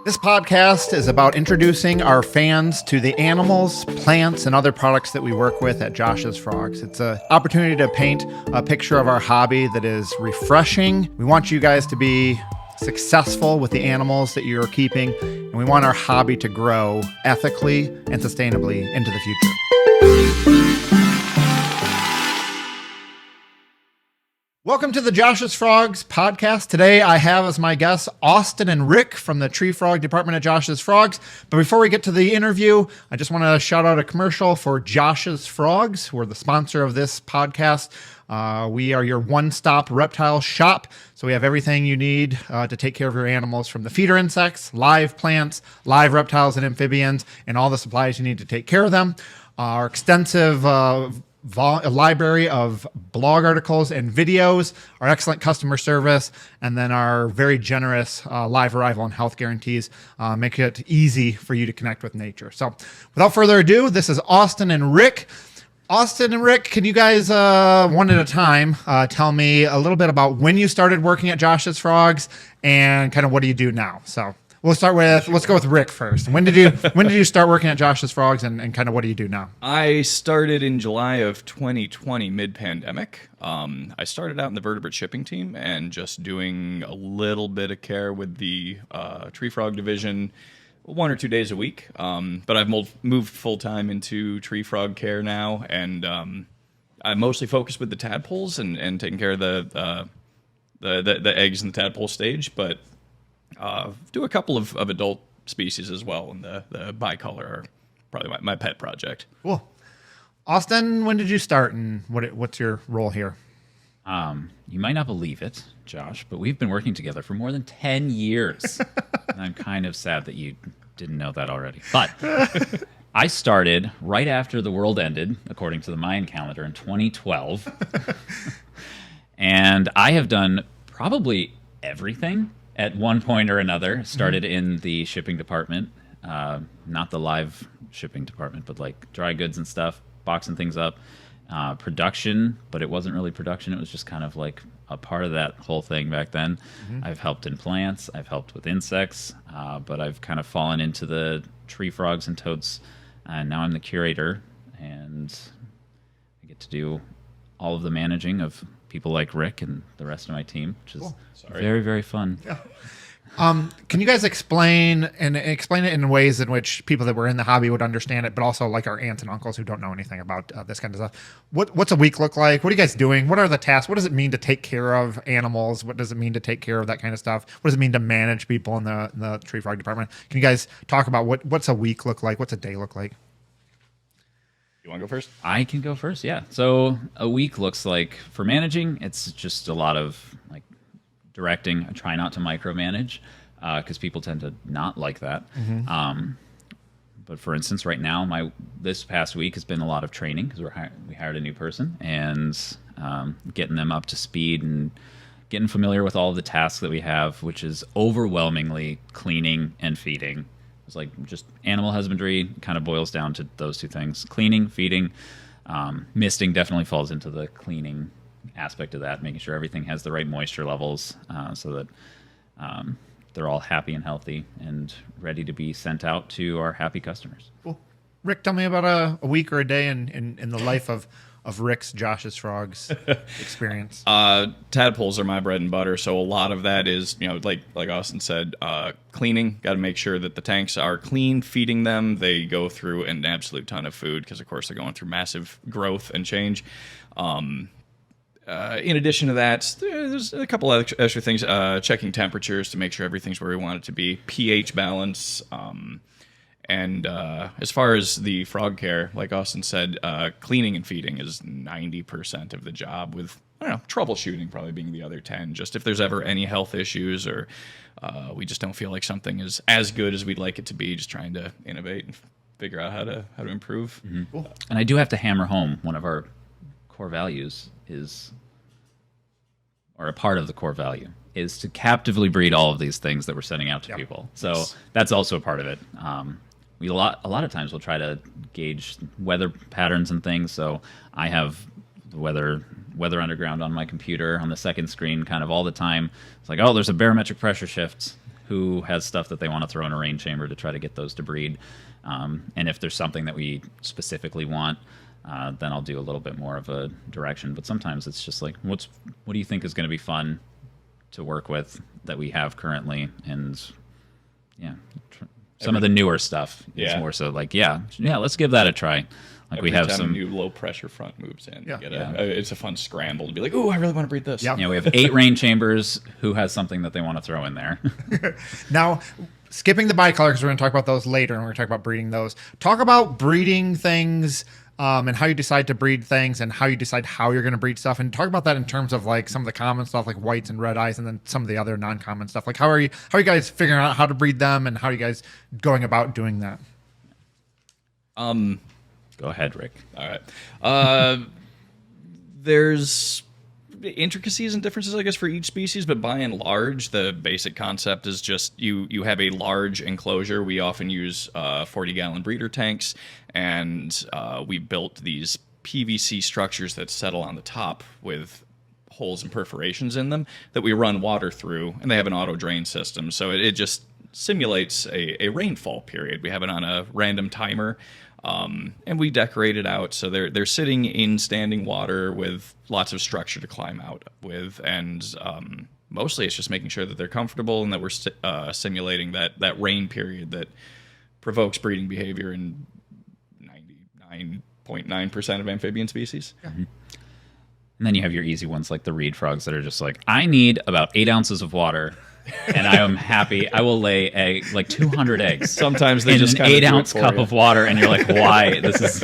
This podcast is about introducing our fans to the animals, plants, and other products that we work with at Josh's Frogs. It's an opportunity to paint a picture of our hobby that is refreshing. We want you guys to be successful with the animals that you're keeping, and we want our hobby to grow ethically and sustainably into the future. Welcome to the Josh's Frogs podcast. Today I have as my guests Austin and Rick from the Tree Frog Department at Josh's Frogs. But before we get to the interview, I just want to shout out a commercial for Josh's Frogs. We're the sponsor of this podcast. We are your one-stop reptile shop. So we have everything you need to take care of your animals, from the feeder insects, live plants, live reptiles and amphibians, and all the supplies you need to take care of them. Our extensive a library of blog articles and videos, our excellent customer service, and then our very generous live arrival and health guarantees make it easy for you to connect with nature. So without further ado, this is Austin and Rick. Austin and Rick, can you guys, one at a time, tell me a little bit about when you started working at Josh's Frogs and kind of what do you do now? So we'll start with, let's go with Rick first. When did you start working at Josh's Frogs and kind of what do you do now? I started in July of 2020, mid-pandemic. I started out in the vertebrate shipping team and just doing a little bit of care with the tree frog division 1 or 2 days a week. But I've moved full-time into tree frog care now, and I mostly focus with the tadpoles and taking care of the eggs in the tadpole stage, but do a couple of adult species as well, and the bicolor are probably my pet project. Cool. Austin, when did you start, and what's your role here? You might not believe it, Josh, but we've been working together for more than 10 years. And I'm kind of sad that you didn't know that already. But I started right after the world ended, according to the Mayan calendar, in 2012. And I have done probably everything at one point or another. Started in the shipping department, not the live shipping department, but like dry goods and stuff, boxing things up. Production, but it wasn't really production. It was just kind of like a part of that whole thing back then. I've helped in plants. I've helped with insects, but I've kind of fallen into the tree frogs and toads. And now I'm the curator, and I get to do all of the managing of people like Rick and the rest of my team, which is very, very fun. Yeah. Can you guys explain it in ways in which people that were in the hobby would understand it, but also like our aunts and uncles who don't know anything about this kind of stuff? What's a week look like? What are you guys doing? What are the tasks? What does it mean to take care of animals? What does it mean to take care of that kind of stuff? What does it mean to manage people in the tree frog department? Can you guys talk about what's a week look like? What's a day look like? You want to go first? I can go first, yeah. So a week looks like, for managing, it's just a lot of like directing. I try not to micromanage because people tend to not like that. But for instance, right now, this past week has been a lot of training because we hired a new person, and getting them up to speed and getting familiar with all of the tasks that we have, which is overwhelmingly cleaning and feeding. It's like just animal husbandry kind of boils down to those two things: cleaning, feeding. Misting definitely falls into the cleaning aspect of that, making sure everything has the right moisture levels so that they're all happy and healthy and ready to be sent out to our happy customers. Cool. Rick, tell me about a week or a day in the life of Rick's Josh's Frogs experience. Tadpoles are my bread and butter, so a lot of that is, like Austin said, cleaning. Got to make sure that the tanks are clean, feeding them. They go through an absolute ton of food because, of course, they're going through massive growth and change. In addition to that, there's a couple of extra things. Checking temperatures to make sure everything's where we want it to be. pH balance. And as far as the frog care, like Austin said, cleaning and feeding is 90% of the job, with, troubleshooting probably being the other 10. Just if there's ever any health issues or we just don't feel like something is as good as we'd like it to be, just trying to innovate and figure out how to improve. Cool. And I do have to hammer home one of our core values is, or a part of the core value, is to captively breed all of these things that we're sending out to people. So that's also a part of it. A lot of times we'll try to gauge weather patterns and things. So I have the weather underground on my computer on the second screen kind of all the time. It's like, oh, there's a barometric pressure shift. who has stuff that they want to throw in a rain chamber to try to get those to breed. And if there's something that we specifically want, then I'll do a little bit more of a direction. But sometimes it's just like, what do you think is going to be fun to work with that we have currently? And yeah, some of the newer stuff is more so like, yeah, let's give that a try. Like Every we have time some a new low pressure front moves in. Yeah. It's a fun scramble to be like, oh, I really want to breed this. Yeah. we have 8 rain chambers. Who has something that they want to throw in there? Now, skipping the bicolor, because we're going to talk about those later, and we're going to talk about breeding those. Talk about breeding things, and how you decide to breed things, and how you decide how you're going to breed stuff, and talk about that in terms of like some of the common stuff, like whites and red eyes, and then some of the other non-common stuff. Like how are you guys figuring out how to breed them, and how are you guys going about doing that? Go ahead, Rick. All right. There's intricacies and differences, I guess, for each species, but by and large, the basic concept is just you have a large enclosure. We often use 40-gallon breeder tanks, and we built these PVC structures that settle on the top with holes and perforations in them that we run water through, and they have an auto drain system, so it just simulates a rainfall period. We have it on a random timer. And we decorate it out so they're sitting in standing water with lots of structure to climb out with, and mostly it's just making sure that they're comfortable and that we're simulating that rain period that provokes breeding behavior in 99.9% of amphibian species. Yeah. And then you have your easy ones like the reed frogs that are just like, I need about 8 ounces of water. And I am happy. I will lay like 200 eggs. Sometimes they in just an 8-ounce cup of water, and you're like, "Why? This is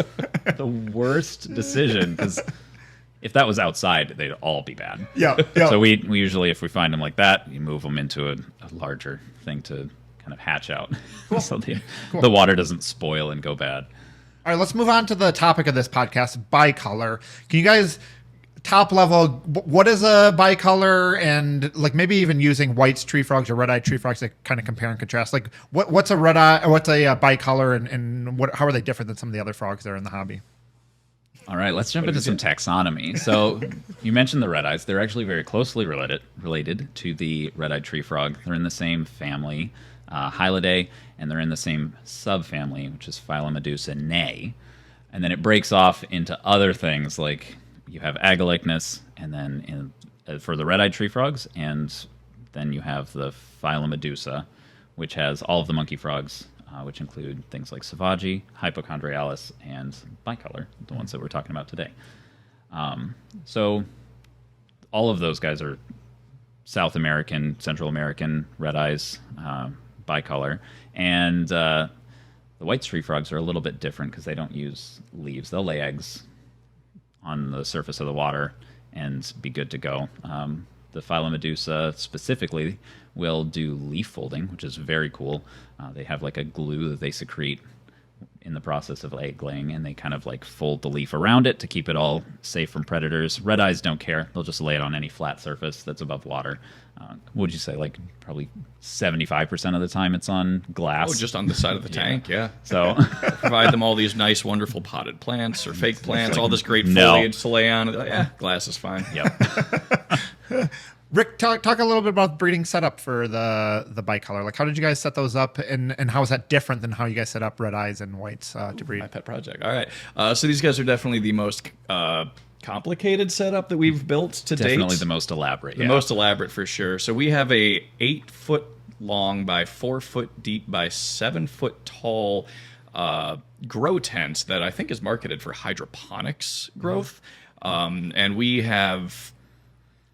the worst decision." Because if that was outside, they'd all be bad. Yeah. So we usually, if we find them like that, you move them into a larger thing to kind of hatch out, so the water doesn't spoil and go bad. All right, let's move on to the topic of this podcast, bicolor. Can you guys, top level, what is a bicolor, and like maybe even using whites tree frogs or red-eyed tree frogs to kind of compare and contrast? Like what's a bicolor, and how are they different than some of the other frogs that are in the hobby? All right, let's jump into some taxonomy. So you mentioned the red eyes. They're actually very closely related to the red-eyed tree frog. They're in the same family, Hylidae, and they're in the same subfamily, which is Phyllomedusa Bicolor. And then it breaks off into other things like you have agalicnus, and then for the red-eyed tree frogs, and then you have the Phyllomedusa, which has all of the monkey frogs, which include things like Sauvage, Hypochondrialis, and bicolor, the ones that we're talking about today. So all of those guys are South American, Central American red eyes, bicolor, and the white tree frogs are a little bit different because they don't use leaves. They'll lay eggs on the surface of the water and be good to go. The Phyllomedusa specifically will do leaf folding, which is very cool. They have like a glue that they secrete in the process of egg laying, and they kind of like fold the leaf around it to keep it all safe from predators. Red eyes don't care. They'll just lay it on any flat surface that's above water. What would you say? Like probably 75% of the time it's on glass. Oh, just on the side of the tank, yeah. So provide them all these nice, wonderful potted plants or fake plants, like, all this great no. foliage to lay on. Yeah, glass is fine. Yep. Rick, talk a little bit about breeding setup for the bicolor. Like, how did you guys set those up, and how is that different than how you guys set up red eyes and whites to breed? My pet project. All right. So these guys are definitely the most complicated setup that we've built to date. Definitely the most elaborate. The most elaborate for sure. So we have a 8-foot long by 4 foot deep by 7 foot tall grow tent that I think is marketed for hydroponics growth. And we have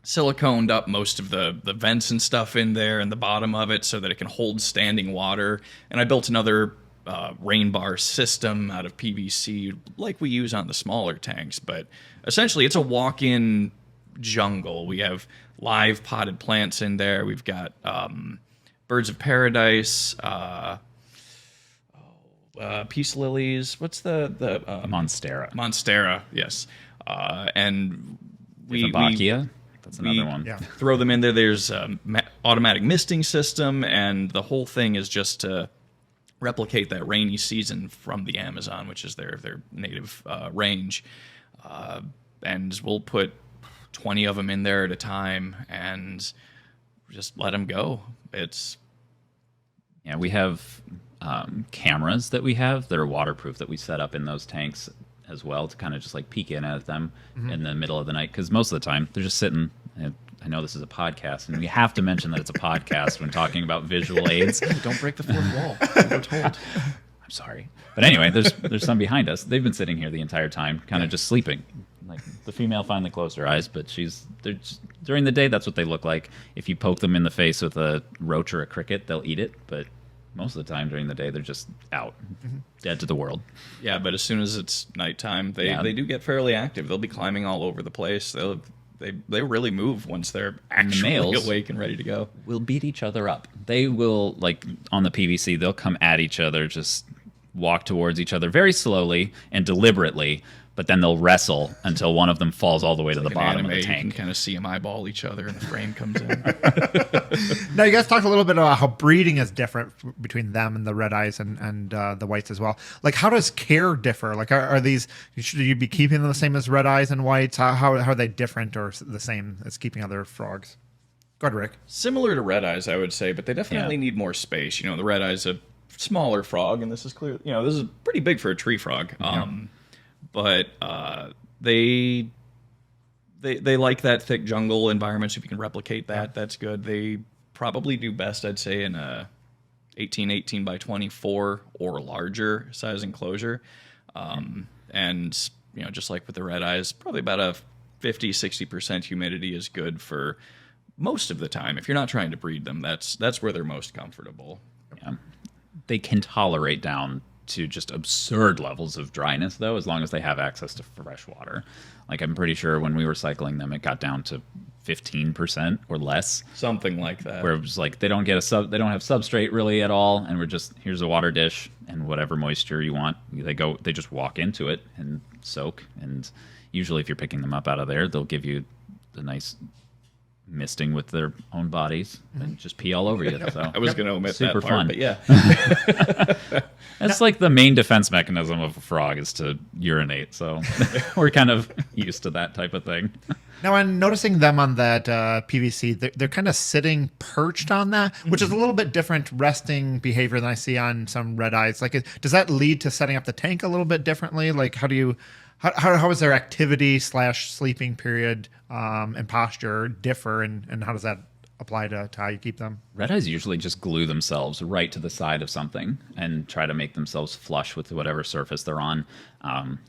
siliconed up most of the vents and stuff in there and the bottom of it so that it can hold standing water. And I built another rain bar system out of PVC like we use on the smaller tanks. But essentially it's a walk-in jungle. We have live potted plants in there. We've got birds of paradise, peace lilies. What's the Monstera. Monstera, yes. And Fabacia. That's another one. Yeah. Throw them in there. There's automatic misting system, and the whole thing is just to replicate that rainy season from the Amazon, which is their native range. And we'll put 20 of them in there at a time and just let them go. It's Yeah, we have cameras that are waterproof that we set up in those tanks as well to kind of just like peek in at them in the middle of the night, because most of the time they're just sitting. I know this is a podcast, and we have to mention that it's a podcast when talking about visual aids. Don't break the fourth wall. We're told. I'm sorry, but anyway, there's some behind us. They've been sitting here the entire time, kind of just sleeping. Like the female finally closed her eyes, but during the day, that's what they look like. If you poke them in the face with a roach or a cricket, they'll eat it, but most of the time during the day, they're just out, dead to the world. Yeah, but as soon as it's nighttime, they do get fairly active. They'll be climbing all over the place. They really move once they're actually awake and ready to go. Will beat each other up. They will, like on the PVC, they'll come at each other, just walk towards each other very slowly and deliberately, but then they'll wrestle until one of them falls all the way to the bottom of the tank. You can kind of see them eyeball each other and the frame comes in. Now, you guys talked a little bit about how breeding is different between them and the red eyes and the whites as well. Like, how does care differ? Like, are these, should you be keeping them the same as red eyes and whites? How are they different or the same as keeping other frogs? Go ahead, Rick. Similar to red eyes, I would say, but they definitely need more space. You know, the red eyes a smaller frog, and this is clear. You know, this is pretty big for a tree frog. But they like that thick jungle environment, so if you can replicate that, that's good. They probably do best, I'd say, in a 18 by 24 or larger size enclosure. And, you know, just like with the red eyes, probably about a 50-60% humidity is good for most of the time. If you're not trying to breed them, that's where they're most comfortable. Yeah. They can tolerate down to just absurd levels of dryness, though, as long as they have access to fresh water. Like, I'm pretty sure when we were cycling them, it got down to 15% or less, something like that. Where it was like they don't have substrate really at all, and we're just, here's a water dish and whatever moisture you want. They just walk into it and soak. And usually, if you're picking them up out of there, they'll give you the nice misting with their own bodies and just pee all over you. So I was going to omit super that part, fun. but yeah. That's like the main defense mechanism of a frog is to urinate. So we're kind of used to that type of thing. Now, I'm noticing them on that PVC. They're kind of sitting perched on that, which is a little bit different resting behavior than I see on some red eyes. Like, does that lead to setting up the tank a little bit differently? Like, how is their activity / sleeping period and posture differ, and how does that apply to how you keep them? Red eyes usually just glue themselves right to the side of something and try to make themselves flush with whatever surface they're on.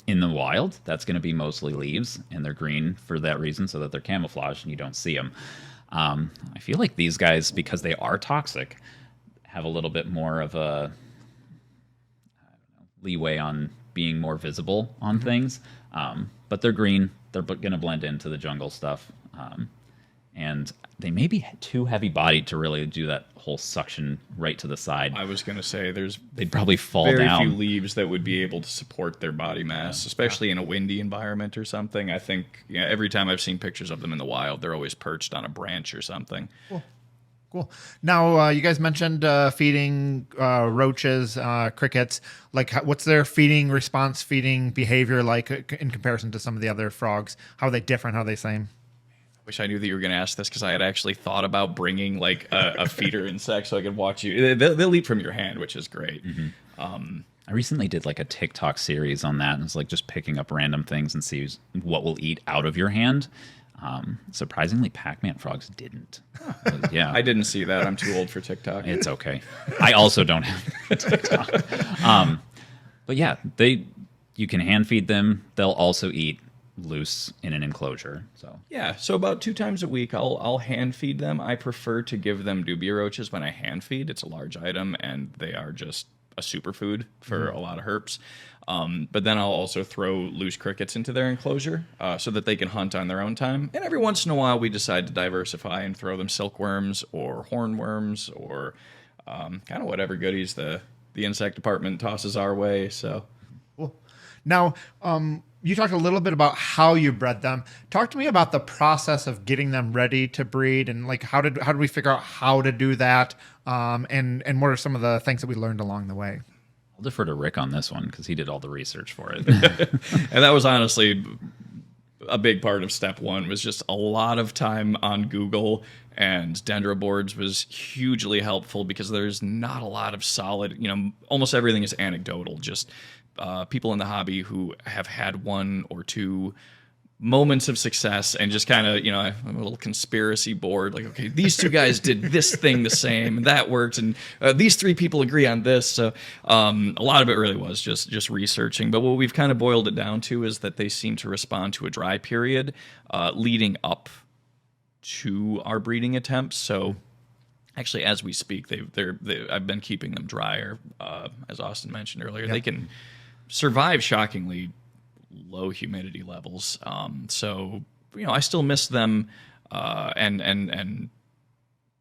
In the wild, that's going to be mostly leaves, and they're green for that reason, so that they're camouflaged and you don't see them. I feel like these guys, because they are toxic, have a little bit more of a leeway on being more visible on things. But they're green. They're going to blend into the jungle stuff. And they may be too heavy bodied to really do that whole suction right to the side. I was going to say they'd probably fall very down. Very few leaves that would be able to support their body mass, especially in a windy environment or something. I think every time I've seen pictures of them in the wild, they're always perched on a branch or something. Cool. Now, you guys mentioned feeding roaches, crickets. Like, what's their feeding behavior like in comparison to some of the other frogs? How are they different? How are they same? Wish I knew that you were going to ask this, because I had actually thought about bringing like a feeder insect so I could watch you. They'll eat from your hand, which is great. I recently did like a TikTok series on that, and it's like just picking up random things and see what will eat out of your hand. Surprisingly, Pac-Man frogs didn't. Yeah, I didn't see that. I'm too old for TikTok. It's okay. I also don't have TikTok. But yeah, you can hand feed them. They'll also eat loose in an enclosure. So about 2 times a week I'll hand feed them. I prefer to give them dubia roaches when I hand feed. It's a large item and they are just a superfood for a lot of herps. But then I'll also throw loose crickets into their enclosure so that they can hunt on their own time. And every once in a while we decide to diversify and throw them silkworms or hornworms or kind of whatever goodies the insect department tosses our way. So cool. Now, you talked a little bit about how you bred them. Talk to me about the process of getting them ready to breed, and like how did we figure out how to do that, and what are some of the things that we learned along the way? I'll defer to Rick on this one because he did all the research for it. And that was honestly a big part of step 1, was just a lot of time on Google And dendroboards was hugely helpful because there's not a lot of solid, almost everything is anecdotal, just people in the hobby who have had one or two moments of success and just kind of, I'm a little conspiracy board, like, okay, these two guys did this thing the same and that worked, and these three people agree on this. So a lot of it really was just researching. But what we've kind of boiled it down to is that they seem to respond to a dry period leading up to our breeding attempts. So actually, as we speak, I've been keeping them drier. As Austin mentioned earlier, they can survive shockingly low humidity levels. So I still miss them, and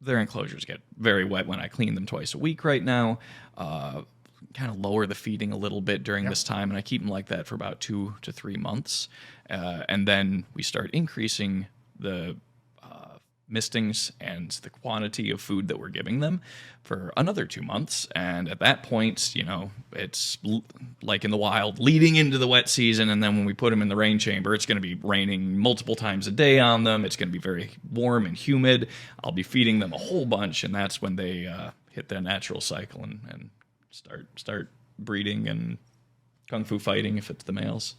their enclosures get very wet when I clean them twice a week right now. Kind of lower the feeding a little bit during this time, and I keep them like that for about 2 to 3 months, and then we start increasing the mistings and the quantity of food that we're giving them for another 2 months. And at that point, it's like in the wild leading into the wet season. And then when we put them in the rain chamber, it's going to be raining multiple times a day on them. It's going to be very warm and humid. I'll be feeding them a whole bunch. And that's when they hit their natural cycle and start breeding and kung fu fighting if it's the males.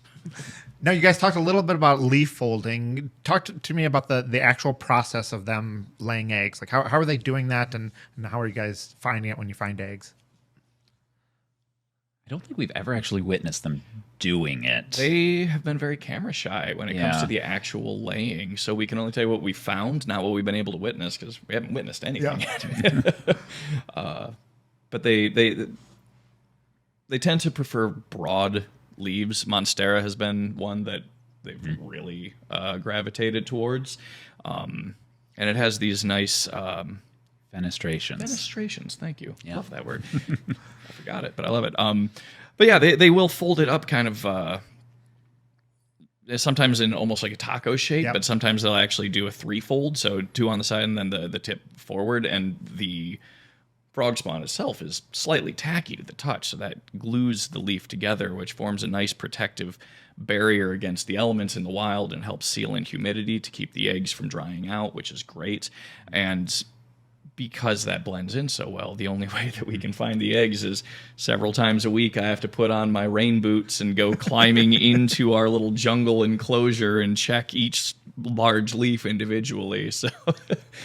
Now, you guys talked a little bit about leaf folding. Talk to me about the actual process of them laying eggs. Like, how are they doing that, and how are you guys finding it when you find eggs? I don't think we've ever actually witnessed them doing it. They have been very camera shy when it comes to the actual laying. So we can only tell you what we found, not what we've been able to witness, because we haven't witnessed anything yet. But they tend to prefer broad leaves. Monstera has been one that they've really gravitated towards. And it has these nice fenestrations. Fenestrations, thank you. Yeah. Love that word. I forgot it, but I love it. But yeah, they will fold it up kind of sometimes in almost like a taco shape, but sometimes they'll actually do a threefold, so 2 on the side and then the tip forward, and the frog spawn itself is slightly tacky to the touch, so that glues the leaf together, which forms a nice protective barrier against the elements in the wild and helps seal in humidity to keep the eggs from drying out, which is great. And because that blends in so well, the only way that we can find the eggs is several times a week I have to put on my rain boots and go climbing into our little jungle enclosure and check each large leaf individually. So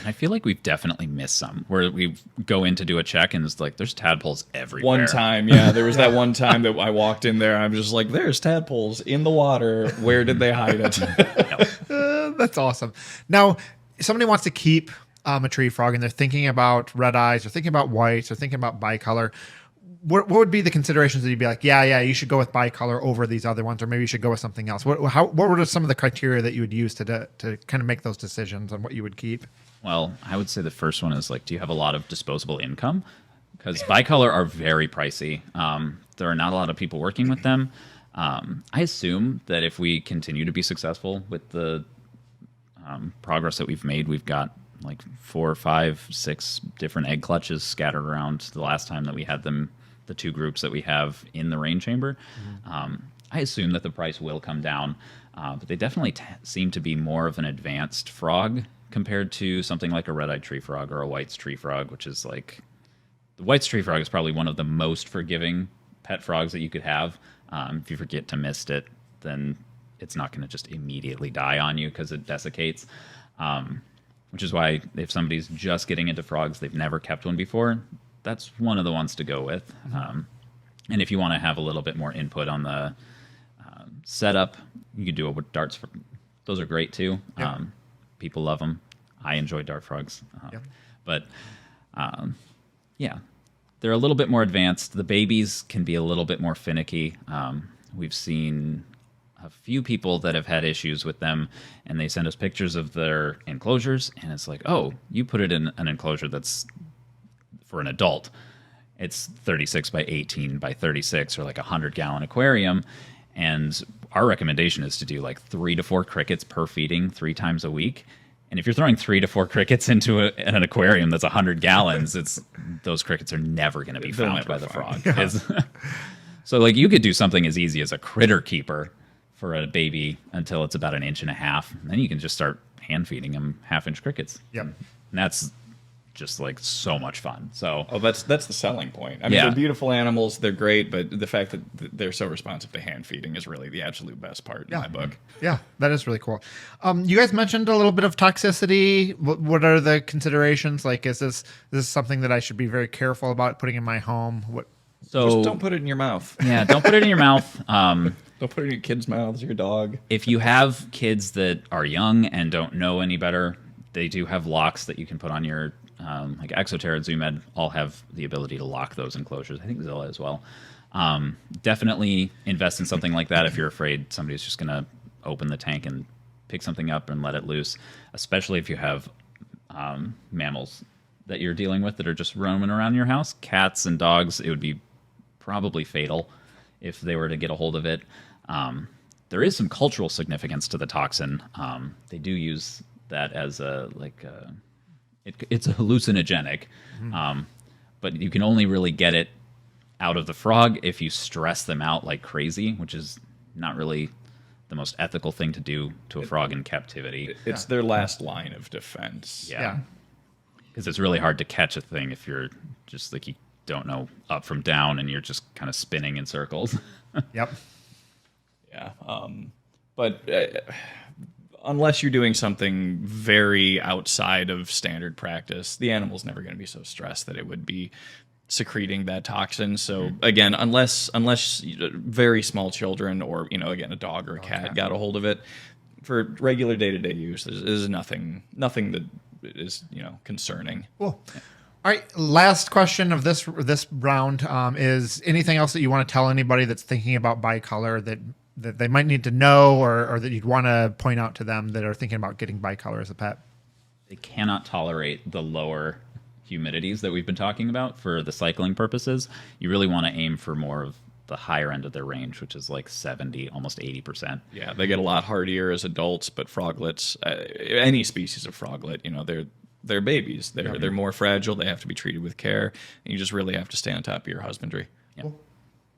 I feel like we've definitely missed some, where we go in to do a check and it's like there's tadpoles everywhere. One time, there was that one time that I walked in there and I'm just like, there's tadpoles in the water. Where did they hide it? That's awesome. Now, somebody wants to keep a tree frog and they're thinking about red eyes, or thinking about whites, or thinking about bicolor. What would be the considerations that you'd be like, yeah, you should go with bicolor over these other ones, or maybe you should go with something else? What were some of the criteria that you would use to kind of make those decisions on what you would keep? Well, I would say the first one is, like, do you have a lot of disposable income? Because bicolor are very pricey. There are not a lot of people working with them. I assume that if we continue to be successful with the progress that we've made, we've got like 4, 5, 6 different egg clutches scattered around the last time that we had them, the 2 groups that we have in the rain chamber. I assume that the price will come down, but they definitely seem to be more of an advanced frog compared to something like a red-eyed tree frog or a white's tree frog, which is like, the white's tree frog is probably one of the most forgiving pet frogs that you could have. If you forget to mist it, then it's not going to just immediately die on you because it desiccates. Which is why if somebody's just getting into frogs, they've never kept one before, that's one of the ones to go with. And if you want to have a little bit more input on the setup, you could do it with darts. Those are great too. Yep. People love them. I enjoy dart frogs. But yeah, they're a little bit more advanced. The babies can be a little bit more finicky. We've seen a few people that have had issues with them, and they send us pictures of their enclosures, and it's like, oh, you put it in an enclosure that's for an adult. It's 36 by 18 by 36, or like a 100-gallon aquarium. And our recommendation is to do like 3 to 4 crickets per feeding 3 times a week. And if you're throwing 3 to 4 crickets into an aquarium that's 100 gallons, those crickets are never going to be found by the frog. So like you could do something as easy as a critter keeper for a baby until it's about 1.5 inches. And then you can just start hand feeding them 1/2-inch crickets. Yep. And that's just like so much fun. So Oh, that's the selling point. I mean, Yeah. they're beautiful animals. They're great, but the fact that they're so responsive to hand feeding is really the absolute best part in my book. Yeah, that is really cool. You guys mentioned a little bit of toxicity. What are the considerations? Like, is this something that I should be very careful about putting in my home? so Just don't put it in your mouth. yeah, don't put it in your mouth. Don't put it in your kid's mouths or your dog. If you have kids that are young and don't know any better, they do have locks that you can put on your like Exoterra and Zoomed all have the ability to lock those enclosures. I think Zilla as well. Definitely invest in something like that if you're afraid somebody's just going to open the tank and pick something up and let it loose, especially if you have mammals that you're dealing with that are just roaming around your house. Cats and dogs, it would be probably fatal if they were to get a hold of it. There is some cultural significance to the toxin. They do use that as it's a hallucinogenic, but you can only really get it out of the frog if you stress them out like crazy, which is not really the most ethical thing to do to a frog in captivity. It's their last line of defense. Yeah. Because it's really hard to catch a thing if you're just like you don't know up from down and you're just kind of spinning in circles. Yep. Yeah. But unless you're doing something very outside of standard practice, the animal's never going to be so stressed that it would be secreting that toxin. So again, unless very small children or, again, a dog or a cat got a hold of it, for regular day-to-day use, there's nothing that is, concerning. Cool. All right. Last question of this round is anything else that you want to tell anybody that's thinking about bicolor that they might need to know or that you'd want to point out to them that are thinking about getting bicolor as a pet? They cannot tolerate the lower humidities that we've been talking about for the cycling purposes. You really want to aim for more of the higher end of their range, which is like 70, almost 80%. Yeah, they get a lot hardier as adults, but froglets, any species of froglet, they're babies. They're more fragile. They have to be treated with care, and you just really have to stay on top of your husbandry. Yeah.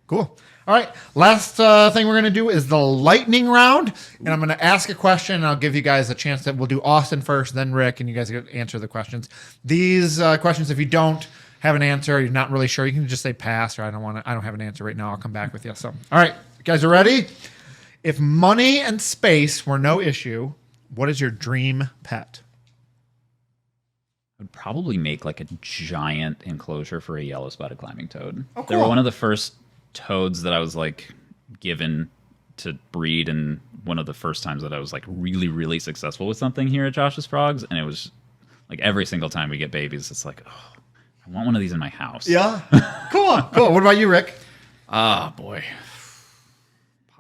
Cool. All right. Last thing we're going to do is the lightning round. And I'm going to ask a question, and I'll give you guys a chance that we'll do Austin first, then Rick, and you guys get to answer the questions. These questions, if you don't have an answer, you're not really sure, you can just say pass, or I don't have an answer right now. I'll come back with you. So, all right. You guys are ready? If money and space were no issue, what is your dream pet? I would probably make like a giant enclosure for a yellow-spotted climbing toad. Oh, They were cool. one of the first toads that I was like given to breed, and one of the first times that I was like really, really successful with something here at Josh's Frogs. And it was like every single time we get babies, it's like, oh, I want one of these in my house. Yeah. Cool. Cool. What about you, Rick? Ah, boy.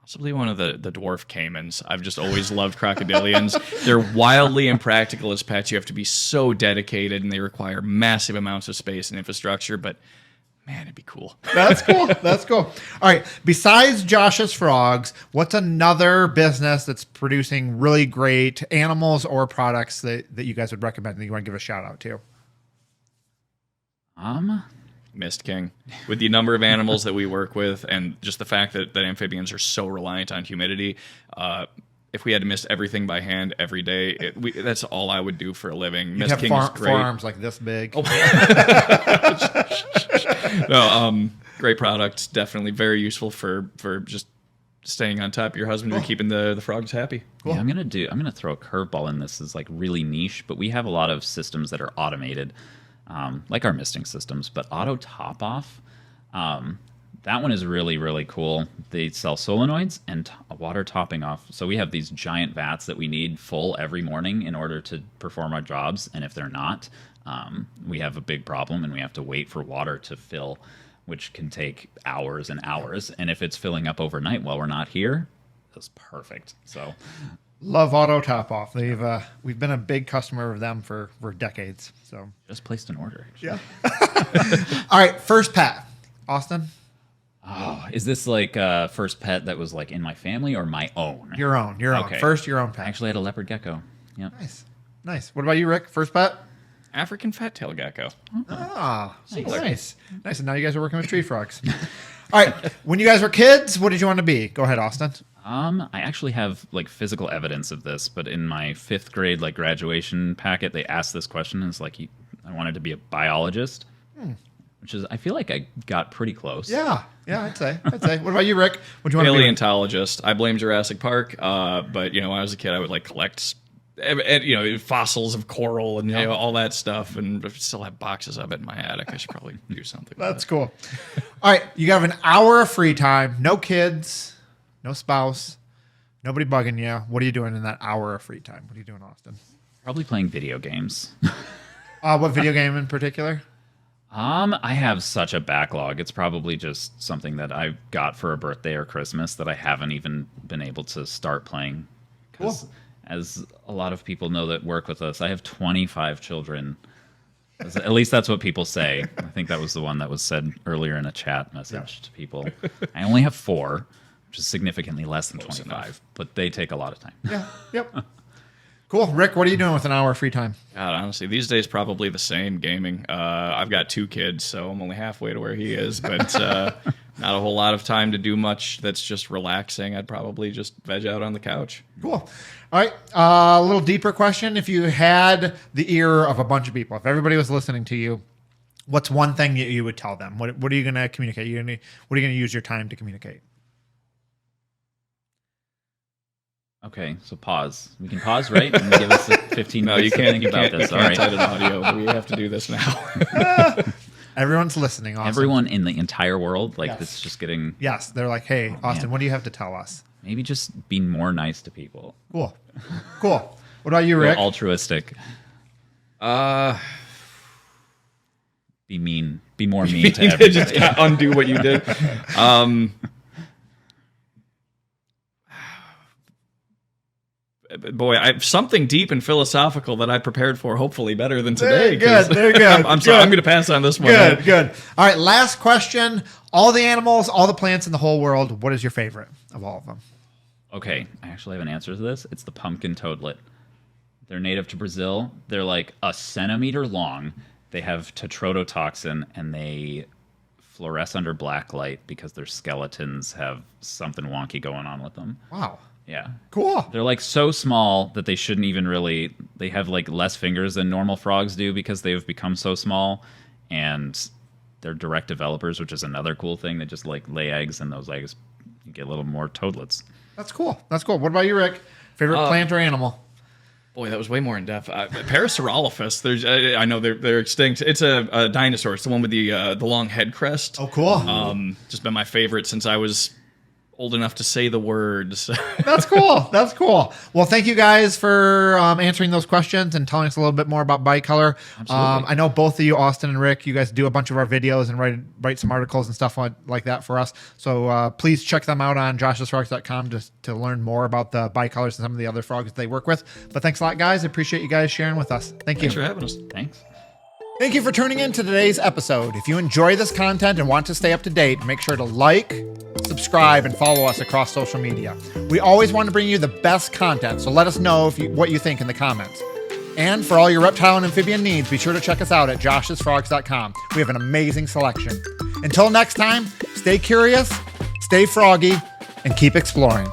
Possibly one of the dwarf caimans. I've just always loved crocodilians. They're wildly impractical as pets. You have to be so dedicated, and they require massive amounts of space and infrastructure, but man, it'd be cool. That's cool. That's cool. All right. Besides Josh's Frogs, what's another business that's producing really great animals or products that you guys would recommend that you want to give a shout out to? MistKing. With the number of animals that we work with and just the fact that amphibians are so reliant on humidity, if we had to mist everything by hand every day, that's all I would do for a living. You have MistKing is great. forearms like this big. Oh. No, great products. Definitely very useful for just staying on top of your husband and keeping the frogs happy. Cool. Yeah, I'm gonna throw a curveball in this. Is like really niche, but we have a lot of systems that are automated, like our misting systems. But Auto Topoff, that one is really, really cool. They sell solenoids and water topping off. So we have these giant vats that we need full every morning in order to perform our jobs. And if they're not, we have a big problem, and we have to wait for water to fill, which can take hours and hours. And if it's filling up overnight while we're not here, that's perfect. So Love Auto Topoff. We've been a big customer of them for decades. So just placed an order. Actually. yeah. All right. First pet, Austin. Oh, is this like first pet that was like in my family or my own? Your own. Okay. First, your own pet. I actually had a leopard gecko. Yep. Nice. What about you, Rick? First pet? African fat-tailed gecko. Ah, nice. And now you guys are working with tree frogs. All right. When you guys were kids, what did you want to be? Go ahead, Austin. I actually have like physical evidence of this, but in my 5th grade like graduation packet, they asked this question. And it's like, I wanted to be a biologist, which is, I feel like I got pretty close. Yeah, I'd say. What about you, Rick? What do you want to be? Paleontologist. I blame Jurassic Park, but when I was a kid, I would like collect fossils of coral and all that stuff, and I still have boxes of it in my attic. I should probably do something. That's cool. All right, you have an hour of free time. No kids, no spouse, nobody bugging you. What are you doing in that hour of free time? What are you doing, Austin? Probably playing video games. What video game in particular? I have such a backlog. It's probably just something that I got for a birthday or Christmas that I haven't even been able to start playing. Because as a lot of people know that work with us, I have 25 children. At least that's what people say. I think that was the one that was said earlier in a chat message to people. I only have 4, which is significantly less than 25, but they take a lot of time. Yeah. Yep. Cool. Rick, what are you doing with an hour of free time? God, honestly, these days probably the same, gaming. I've got 2 kids, so I'm only halfway to where he is, but not a whole lot of time to do much that's just relaxing. I'd probably just veg out on the couch. Cool. All right. A little deeper question. If you had the ear of a bunch of people, if everybody was listening to you, what's one thing that you would tell them? What are you going to communicate? What are you going to use your time to communicate? Okay, so pause. We can pause, right? And give us 15 minutes you can't to think about this. You All can't right. edit audio. We have to do this now. Everyone's listening, Austin. Everyone in the entire world, like, Yes. it's just getting... Yes, they're like, hey, Austin, man. what do you have to tell us? Maybe just be more nice to people. Cool. What about you, Rick? Altruistic. Be mean. Be more mean to everyone. Just undo what you did. Boy, I have something deep and philosophical that I prepared for, hopefully better than today. Very good. I'm sorry, I'm going to pass on this one. Good. All right, last question. All the animals, all the plants in the whole world, what is your favorite of all of them? Okay, I actually have an answer to this. It's the pumpkin toadlet. They're native to Brazil. They're like a centimeter long. They have tetrodotoxin, and they fluoresce under black light because their skeletons have something wonky going on with them. Wow. Yeah. Cool. They're like so small that they shouldn't even really... They have like less fingers than normal frogs do because they've become so small. And they're direct developers, which is another cool thing. They just like lay eggs, and those eggs, you get a little more toadlets. That's cool. What about you, Rick? Favorite plant or animal? Boy, that was way more in depth. Parasaurolophus. There's, I know they're extinct. It's a dinosaur. It's the one with the long head crest. Oh, cool. Just been my favorite since I was old enough to say the words. That's cool. Well, thank you guys for answering those questions and telling us a little bit more about Bicolor. I know both of you, Austin and Rick, you guys do a bunch of our videos and write some articles and stuff like that for us. So please check them out on joshsfrogs.com to learn more about the Bicolors and some of the other frogs they work with. But thanks a lot, guys. I appreciate you guys sharing with us. Thank you. Thanks for having us. Thanks. Thank you for tuning in to today's episode. If you enjoy this content and want to stay up to date, make sure to like, subscribe, and follow us across social media. We always want to bring you the best content, so let us know what you think in the comments. And for all your reptile and amphibian needs, be sure to check us out at joshsfrogs.com. We have an amazing selection. Until next time, stay curious, stay froggy, and keep exploring.